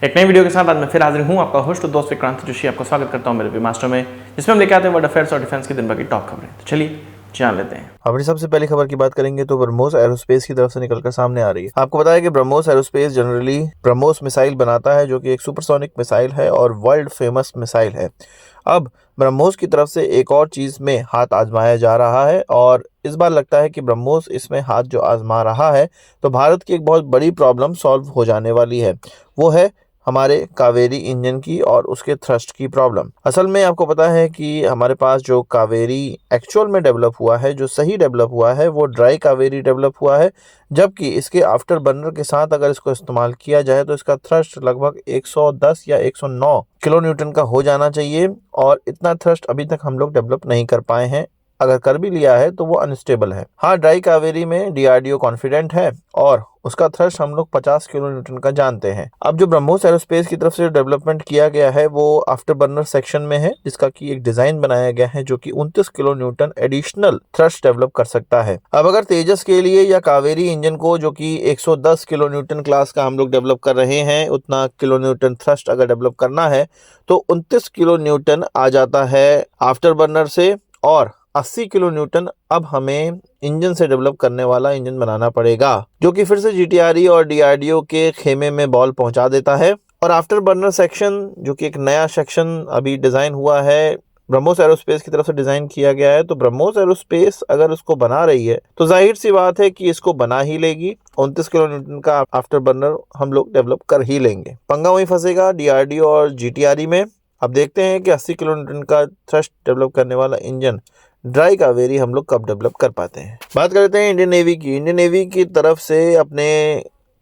एक नई वीडियो के साथ आज मैं फिर हाजिर हूँ, आपका होस्ट और दोस्त विक्रांत जोशी। आपको स्वागत करता हूँ मेरे वी मास्टर में, जिसमें हम लेके आते हैं वर्ल्ड अफेयर्स और डिफेंस की दिन भर की टॉप खबरें। तो चलिए जान लेते हैं। अपनी सबसे पहली खबर की बात करेंगे तो ब्रह्मोस एरोस्पेस की तरफ से निकलकर सामने आ रही है। आपको बताया कि BrahMos aerospace generally BrahMos missile बनाता है, जो कि एक सुपरसोनिक मिसाइल है और वर्ल्ड फेमस मिसाइल है। अब ब्रह्मोस की तरफ से एक और चीज में हाथ आजमाया जा रहा है और इस बार लगता है कि ब्रह्मोस इसमें हाथ जो आजमा रहा है तो भारत की एक बहुत बड़ी प्रॉब्लम सॉल्व हो जाने वाली है। वो है हमारे कावेरी इंजन की और उसके थ्रस्ट की प्रॉब्लम। असल में आपको पता है कि हमारे पास जो कावेरी एक्चुअल में डेवलप हुआ है, जो सही डेवलप हुआ है, वो ड्राई कावेरी डेवलप हुआ है, जबकि इसके आफ्टर बर्नर के साथ अगर इसको इस्तेमाल किया जाए तो इसका थ्रस्ट लगभग 110 या 109 किलो न्यूटन का हो जाना चाहिए और इतना थ्रस्ट अभी तक हम लोग डेवलप नहीं कर पाए हैं। अगर कर भी लिया है तो वो अनस्टेबल है। हाँ, ड्राई कावेरी में डीआरडीओ कॉन्फिडेंट है और उसका थ्रस्ट हम लोग 50 किलो न्यूटन का जानते हैं। अब जो ब्रह्मोस एरोस्पेस की तरफ से डेवलपमेंट किया गया है वो आफ्टर बर्नर सेक्शन में है, जिसका की एक डिजाइन बनाया गया है जो कि 29 kilo Newton additional thrust develop कर सकता है। अब अगर तेजस के लिए या कावेरी इंजन को, जो कि 110 किलो न्यूटन क्लास का हम लोग डेवलप कर रहे हैं, उतना किलो न्यूटन थ्रस्ट अगर डेवलप करना है तो 29 किलो न्यूटन आ जाता है आफ्टर बर्नर से और 80 किलो न्यूटन अब हमें इंजन से डेवलप करने वाला इंजन बनाना पड़ेगा, जो कि फिर से जीटीआरई और डीआरडीओ के खेमे में बॉल पहुंचा देता है। और आफ्टर बर्नर सेक्शन, जो कि एक नया सेक्शन अभी डिजाइन हुआ है, ब्रह्मोस एरोस्पेस की तरफ से डिजाइन किया गया है, तो ब्रह्मोस एरोस्पेस अगर उसको बना रही है तो जाहिर सी बात है कि इसको बना ही लेगी। 29 किलो न्यूटन का आफ्टर बर्नर हम लोग डेवलप कर ही लेंगे। पंगा वहीं फंसेगा डीआरडीओ और जीटीआरई में। अब देखते हैं कि 80 किलो न्यूटन का थ्रस्ट डेवलप करने वाला इंजन ड्राई कावेरी हम लोग कब डेवलप कर पाते हैं। बात करते हैं इंडियन नेवी की। इंडियन नेवी की तरफ से अपने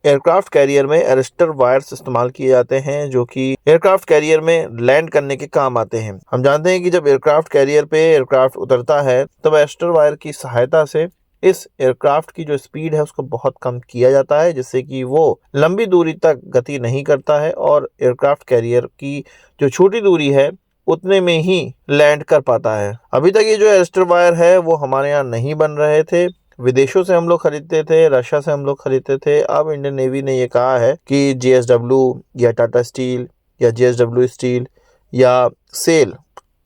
एयरक्राफ्ट कैरियर में एरेस्टर वायर्स इस्तेमाल किए जाते हैं, जो कि एयरक्राफ्ट कैरियर में लैंड करने के काम आते हैं। हम जानते हैं कि जब एयरक्राफ्ट कैरियर पे एयरक्राफ्ट उतरता है तब एरेस्टर वायर की सहायता से इस एयरक्राफ्ट की जो स्पीड है उसको बहुत कम किया जाता है, जिससे कि वो लंबी दूरी तक गति नहीं करता है और एयरक्राफ्ट कैरियर की जो छोटी दूरी है उतने में ही लैंड कर पाता है। अभी तक ये जो एरेस्टर वायर है वो हमारे यहाँ नहीं बन रहे थे, विदेशों से हम लोग खरीदते थे, रशिया से हम लोग खरीदते थे। अब इंडियन नेवी ने ये कहा है कि जीएसडब्ल्यू या टाटा स्टील या जीएसडब्ल्यू स्टील या सेल,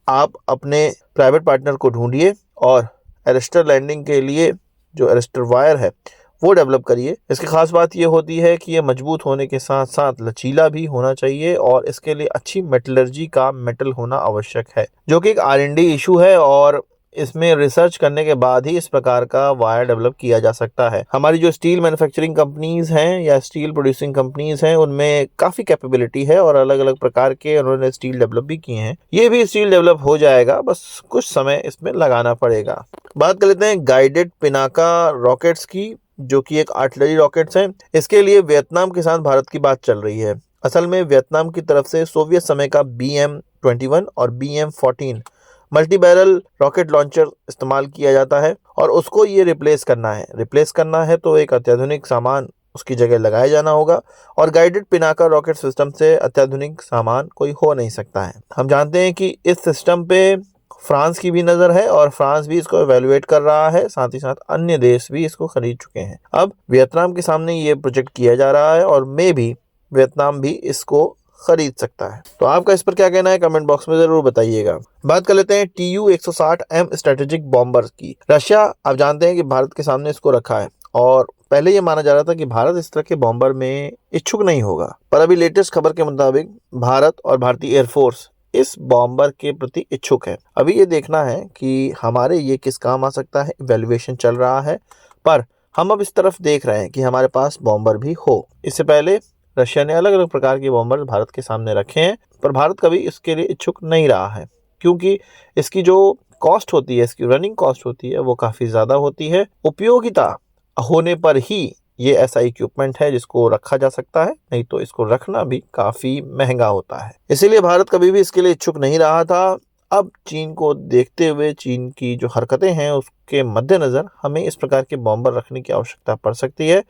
आप अपने प्राइवेट पार्टनर को ढूंढिए और एरेस्टर लैंडिंग के लिए जो एरेस्टर वायर है वो डेवलप करिए। इसकी खास बात ये होती है कि ये मजबूत होने के साथ साथ लचीला भी होना चाहिए और इसके लिए अच्छी मेटलर्जी का मेटल होना आवश्यक है, जो कि एक R&D इशू है और इसमें रिसर्च करने के बाद ही इस प्रकार का वायर डेवलप किया जा सकता है। हमारी जो स्टील मैन्युफैक्चरिंग कंपनीज हैं या स्टील प्रोड्यूसिंग कंपनीज हैं उनमें काफी कैपेबिलिटी है और अलग अलग प्रकार के उन्होंने स्टील डेवलप भी किए हैं। ये भी स्टील डेवलप हो जाएगा, बस कुछ समय इसमें लगाना पड़ेगा। बात कर लेते हैं गाइडेड पिनाका रॉकेट्स की, जो कि एक आर्टिलरी रॉकेट्स हैं। इसके लिए वियतनाम के साथ भारत की बात चल रही है। असल में वियतनाम की तरफ से सोवियत समय का BM-21 और BM-14 multi barrel rocket launcher इस्तेमाल किया जाता है और उसको ये रिप्लेस करना है तो एक अत्याधुनिक सामान उसकी जगह लगाया जाना होगा और गाइडेड पिनाका रॉकेट सिस्टम से अत्याधुनिक सामान कोई हो नहीं सकता है। हम जानते हैं कि इस सिस्टम पे फ्रांस की भी नज़र है और फ्रांस भी इसको एवेलुएट कर रहा है, साथ ही साथ अन्य देश भी इसको खरीद चुके हैं। अब वियतनाम के सामने ये प्रोजेक्ट किया जा रहा है और मे भी वियतनाम भी इसको खरीद सकता है। तो आपका इस पर क्या कहना है, कमेंट बॉक्स में जरूर बताइएगा। बात कर लेते हैं TU-160M स्ट्रेटेजिक बॉम्बर की। रशिया, आप जानते हैं कि भारत के सामने इसको रखा है और पहले ये माना जा रहा था कि भारत इस तरह के बॉम्बर में इच्छुक नहीं होगा, पर अभी लेटेस्ट खबर के मुताबिक भारत और भारतीय एयरफोर्स इस बॉम्बर के प्रति इच्छुक है। अभी ये देखना है कि हमारे ये किस काम आ सकता है। इवैल्यूएशन चल रहा है, पर हम अब इस तरफ देख रहे हैं कि हमारे पास बॉम्बर भी हो। इससे पहले रशिया ने अलग अलग प्रकार के बॉम्बर भारत के सामने रखे हैं, पर भारत कभी इसके लिए इच्छुक नहीं रहा है, क्योंकि इसकी जो कॉस्ट होती है, इसकी रनिंग कॉस्ट होती है, वो काफ़ी ज़्यादा होती है। उपयोगिता होने पर ही ये ऐसा इक्विपमेंट है जिसको रखा जा सकता है, नहीं तो इसको रखना भी काफ़ी महंगा होता है। इसीलिए भारत कभी भी इसके लिए इच्छुक नहीं रहा था। अब चीन को देखते हुए, चीन की जो हरकतें हैं उसके मद्देनज़र हमें इस प्रकार के बॉम्बर रखने की आवश्यकता पड़ सकती है।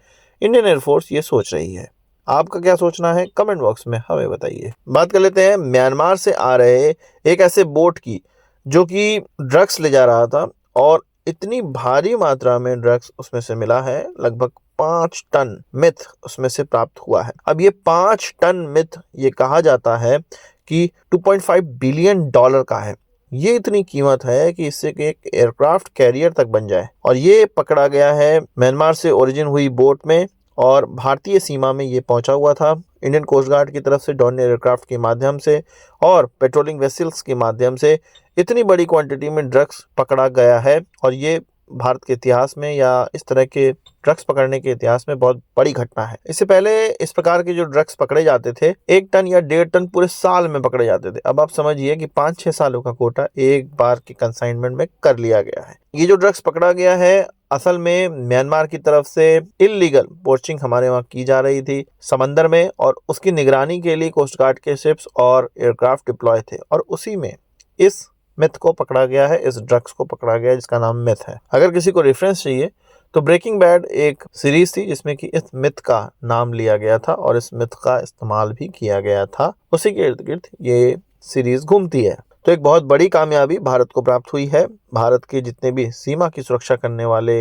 इंडियन एयरफोर्स ये सोच रही है। आपका क्या सोचना है, कमेंट बॉक्स में हमें बताइए। बात कर लेते हैं म्यांमार से आ रहे एक ऐसे बोट की जो कि ड्रग्स ले जा रहा था और इतनी भारी मात्रा में ड्रग्स उसमें से मिला है, लगभग 5 टन मिथ उसमें से प्राप्त हुआ है। अब ये 5 टन मिथ ये कहा जाता है कि 2.5 बिलियन डॉलर का है। ये इतनी कीमत है कि इससे कि एक एयरक्राफ्ट कैरियर तक बन जाए। और ये पकड़ा गया है म्यांमार से ओरिजिन हुई बोट में और भारतीय सीमा में ये पहुंचा हुआ था। इंडियन कोस्ट गार्ड की तरफ से डॉर्नियर एयरक्राफ्ट के माध्यम से और पेट्रोलिंग वेसल्स के माध्यम से इतनी बड़ी क्वांटिटी में ड्रग्स पकड़ा गया है। और ये भारत के इतिहास में या इस तरह के ड्रग्स पकड़ने के इतिहास में बहुत बड़ी घटना है। इससे पहले इस प्रकार के जो ड्रग्स पकड़े जाते थे 1 टन या 1.5 टन पूरे साल में पकड़े जाते थे। अब आप समझिए कि 5-6 सालों का कोटा एक बार के कंसाइनमेंट में कर लिया गया है। ये जो ड्रग्स पकड़ा गया है असल में म्यांमार की तरफ से इलीगल पोचिंग हमारे वहाँ की जा रही थी समंदर में, और उसकी निगरानी के लिए कोस्ट गार्ड के शिप्स और एयरक्राफ्ट डिप्लॉय थे, और उसी में इस मिथ को पकड़ा गया है, इस ड्रग्स को पकड़ा गया है जिसका नाम मिथ है। अगर किसी को रेफरेंस चाहिए तो ब्रेकिंग बैड एक सीरीज थी जिसमें कि इस मिथ का नाम लिया गया था और इस मिथ का इस्तेमाल भी किया गया था। उसी के इर्द गिर्द ये सीरीज घूमती है। तो एक बहुत बड़ी कामयाबी भारत को प्राप्त हुई है। भारत के जितने भी सीमा की सुरक्षा करने वाले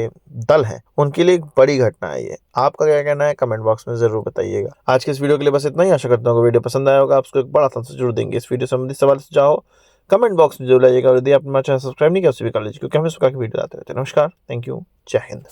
दल हैं उनके लिए एक बड़ी घटना है ये। आपका क्या कहना है कमेंट बॉक्स में जरूर बताइएगा। आज के इस वीडियो के लिए बस इतना ही। आशा करता हूँ वीडियो पसंद आया होगा। आपको एक बड़ा thumbs जरूर देंगे। इस वीडियो संबंधी सवाल सुझाव कमेंट बॉक्स में जरूर लाइएगा, और यदि आप हमारा चैनल सब्सक्राइब नहीं किया उसे भी कर लीजिए, क्योंकि हम इस प्रकार की वीडियो आते रहते हैं। नमस्कार, थैंक यू, जय हिंद।